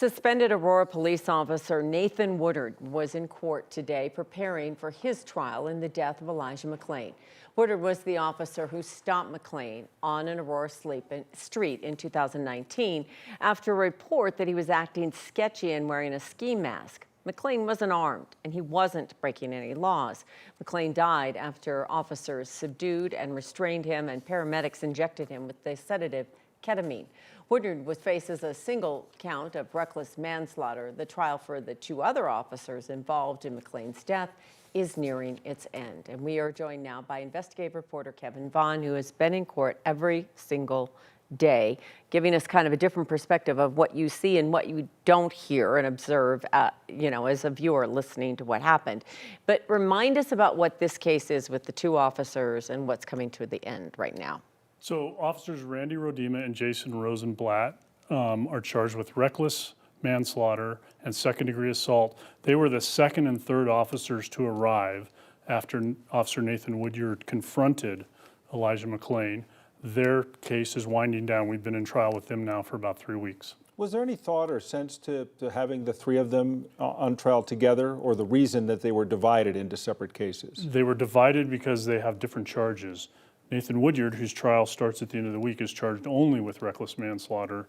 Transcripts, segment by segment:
Suspended Aurora police officer Nathan Woodard was in court today preparing for his trial in the death of Elijah McClain. Woodard was the officer who stopped McClain on an Aurora street in 2019 after a report that he was acting sketchy and wearing a ski mask. McClain wasn't armed and he wasn't breaking any laws. McClain died after officers subdued and restrained him and paramedics injected him with the sedative ketamine. Woodard faces a single count of reckless manslaughter. The trial for the two other officers involved in McClain's death is nearing its end. And we are joined now by investigative reporter Kevin Vaughan, who has been in court every single day, giving us kind of a different perspective of what you see and what you don't hear and observe, as a viewer listening to what happened. But remind us about what this case is with the two officers and what's coming to the end right now. So officers Randy Rodema and Jason Rosenblatt are charged with reckless manslaughter and second-degree assault. They were the second and third officers to arrive after Officer Nathan Woodard confronted Elijah McClain. Their case is winding down. We've been in trial with them now for about 3 weeks. Was there any thought or sense to having the three of them on trial together, or the reason that they were divided into separate cases? They were divided because they have different charges. Nathan Woodard, whose trial starts at the end of the week, is charged only with reckless manslaughter.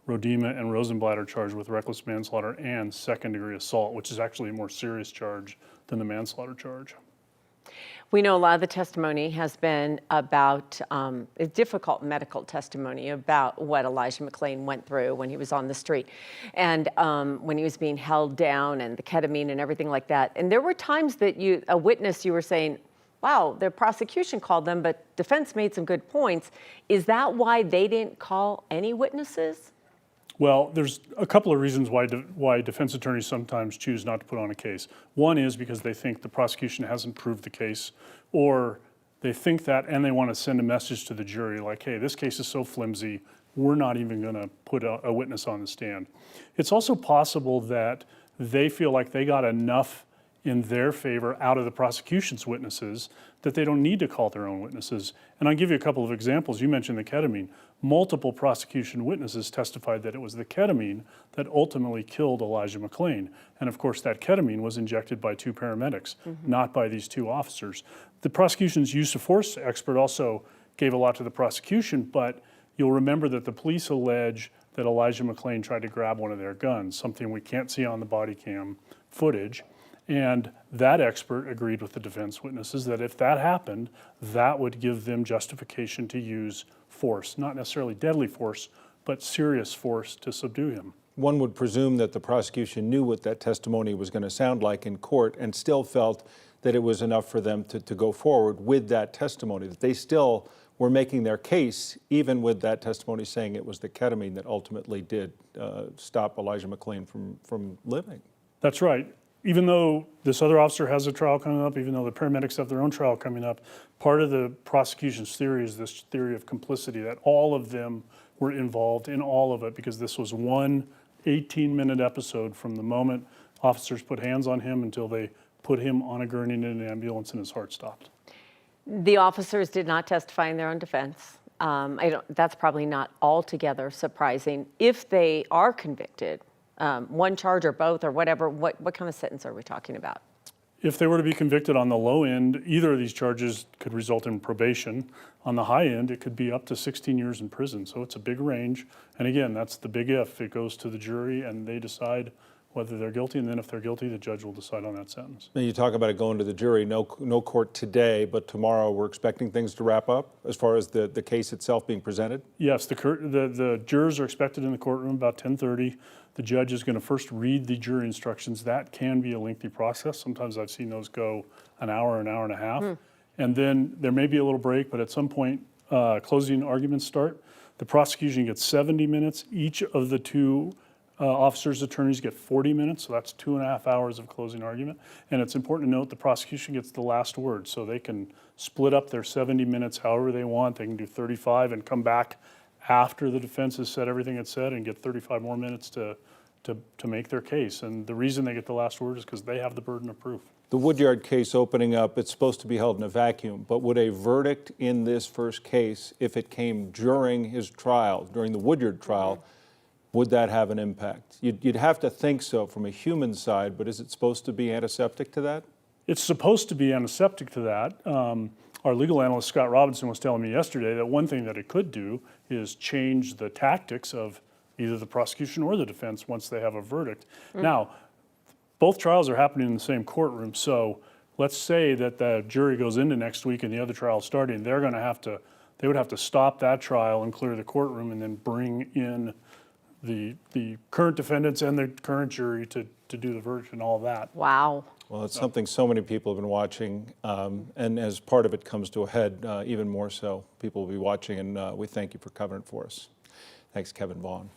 Rodema and Rosenblatt are charged with reckless manslaughter and second-degree assault, which is actually a more serious charge than the manslaughter charge. We know a lot of the testimony has been about a difficult medical testimony about what Elijah McClain went through when he was on the street and when he was being held down and the ketamine and everything like that. And there were times that you were saying, wow, the prosecution called them, but defense made some good points. Is that why they didn't call any witnesses? Well, there's a couple of reasons why defense attorneys sometimes choose not to put on a case. One is because they think the prosecution hasn't proved the case, or they think that and they want to send a message to the jury like, hey, this case is so flimsy, we're not even going to put a witness on the stand. It's also possible that they feel like they got enough in their favor out of the prosecution's witnesses that they don't need to call their own witnesses. And I'll give you a couple of examples. You mentioned the ketamine. Multiple prosecution witnesses testified that it was the ketamine that ultimately killed Elijah McClain. And of course, that ketamine was injected by two paramedics, not by these two officers. The prosecution's use of force expert also gave a lot to the prosecution, but you'll remember that the police allege that Elijah McClain tried to grab one of their guns, something we can't see on the body cam footage. And that expert agreed with the defense witnesses that if that happened, that would give them justification to use force, not necessarily deadly force, but serious force to subdue him. One would presume that the prosecution knew what that testimony was going to sound like in court and still felt that it was enough for them to go forward with that testimony, that they still were making their case, even with that testimony saying it was the ketamine that ultimately did stop Elijah McClain from living. That's right. Even though this other officer has a trial coming up, even though the paramedics have their own trial coming up, part of the prosecution's theory is this theory of complicity, that all of them were involved in all of it because this was one 18-minute episode from the moment officers put hands on him until they put him on a gurney in an ambulance and his heart stopped. The officers did not testify in their own defense. That's probably not altogether surprising. If they are convicted, one charge or both or whatever, what kind of sentence are we talking about? If they were to be convicted on the low end, either of these charges could result in probation. On the high end, it could be up to 16 years in prison. So it's a big range. And again, that's the big if. It goes to the jury and they decide whether they're guilty. And then if they're guilty, the judge will decide on that sentence. Now you talk about it going to the jury, no court today, but tomorrow we're expecting things to wrap up as far as the case itself being presented? Yes, the jurors are expected in the courtroom about 10:30. The judge is going to first read the jury instructions. That can be a lengthy process. Sometimes I've seen those go an hour and a half. And then there may be a little break, but at some point, closing arguments start. The prosecution gets 70 minutes. Each of the two officers' attorneys get 40 minutes, so that's 2.5 hours of closing argument. And it's important to note the prosecution gets the last word, so they can split up their 70 minutes however they want. They can do 35 and come back after the defense has said everything it said and get 35 more minutes to make their case. And the reason they get the last word is because they have the burden of proof. The Woodyard case opening up, it's supposed to be held in a vacuum, but would a verdict in this first case, if it came during his trial, during the Woodyard trial, would that have an impact? You'd have to think so from a human side, but is it supposed to be antiseptic to that? It's supposed to be antiseptic to that. Our legal analyst, Scott Robinson, was telling me yesterday that one thing that it could do is change the tactics of either the prosecution or the defense once they have a verdict. Now, both trials are happening in the same courtroom, so let's say that the jury goes into next week and the other trial is starting, they would have to stop that trial and clear the courtroom and then bring in the current defendants and the current jury to do the verdict and all that. Wow. Well, it's something so many people have been watching, and as part of it comes to a head, even more so, people will be watching, and we thank you for covering it for us. Thanks, Kevin Vaughan.